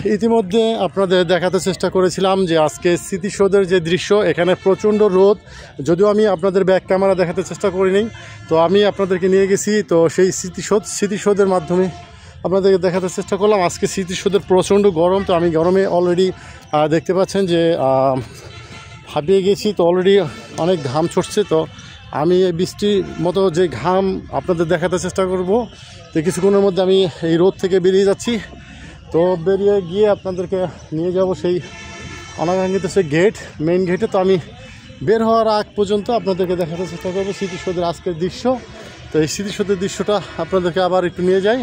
ইতিমধ্যে আপনাদের দেখাতে চেষ্টা করেছিলাম যে আজকে স্মৃতিসৌধের যে দৃশ্য, এখানে প্রচণ্ড রোদ, যদিও আমি আপনাদের ব্যাক ক্যামেরা দেখাতে চেষ্টা করিনি। তো আমি আপনাদেরকে নিয়ে গেছি তো সেই স্মৃতিসৌধের মাধ্যমে আপনাদেরকে দেখাতে চেষ্টা করলাম। আজকে স্মৃতিসৌধের প্রচণ্ড গরম, তো আমি গরমে অলরেডি দেখতে পাচ্ছেন যে হাঁপিয়ে গেছি, তো অলরেডি অনেক ঘাম ছুটছে। তো আমি এই বৃষ্টির মতো যে ঘাম আপনাদের দেখাতে চেষ্টা করব। তো কিছুক্ষণের মধ্যে আমি এই রোদ থেকে বেরিয়ে যাচ্ছি। তো বেরিয়ে গিয়ে আপনাদেরকে নিয়ে যাব সেই অনাকাঙ্ক্ষিত সেই গেট, মেইন গেটে। তো আমি বের হওয়ার আগ পর্যন্ত আপনাদেরকে দেখাতে চেষ্টা করবো স্মৃতিসৌধের আজকের দৃশ্য। তো এই স্মৃতিসৌধের দৃশ্যটা আপনাদেরকে আবার একটু নিয়ে যাই।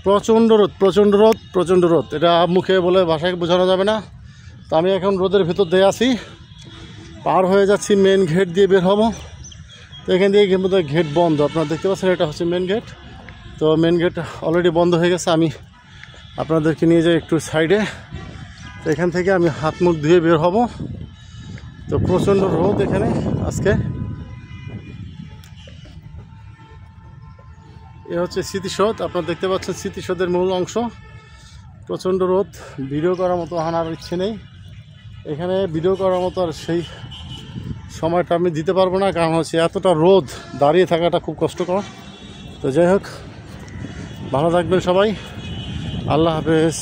প্রচণ্ড রোদ, প্রচণ্ড রোদ, প্রচণ্ড রোদ, এটা মুখে বলে ভাষায় বোঝানো যাবে না। তো আমি এখন রোদের ভেতর দিয়ে আছি, পার হয়ে যাচ্ছি, মেন গেট দিয়ে বের হবো। তো এখান দিয়ে গেট বন্ধ, আপনারা দেখতে পাচ্ছেন, এটা হচ্ছে মেন গেট। তো মেন গেট অলরেডি বন্ধ হয়ে গেছে। আমি আপনাদেরকে নিয়ে যাই একটু সাইডে। তো এখান থেকে আমি হাত মুখ ধুয়ে বের হব। তো প্রচণ্ড রোদ এখানে আজকে। এ হচ্ছে স্মৃতিসৌধ, আপনারা দেখতে পাচ্ছেন স্মৃতিসৌধের মূল অংশ। প্রচণ্ড রোদ, ভিডিও করার মতো আনার ইচ্ছে নেই এখানে। ভিডিও করার মতো আর সেই সময়টা আমি দিতে পারবো না, কারণ হচ্ছে এতটা রোদ, দাঁড়িয়ে থাকাটা খুব কষ্টকর। তো যাই হোক, ভালো থাকবেন সবাই, আল্লাহ হাফেজ।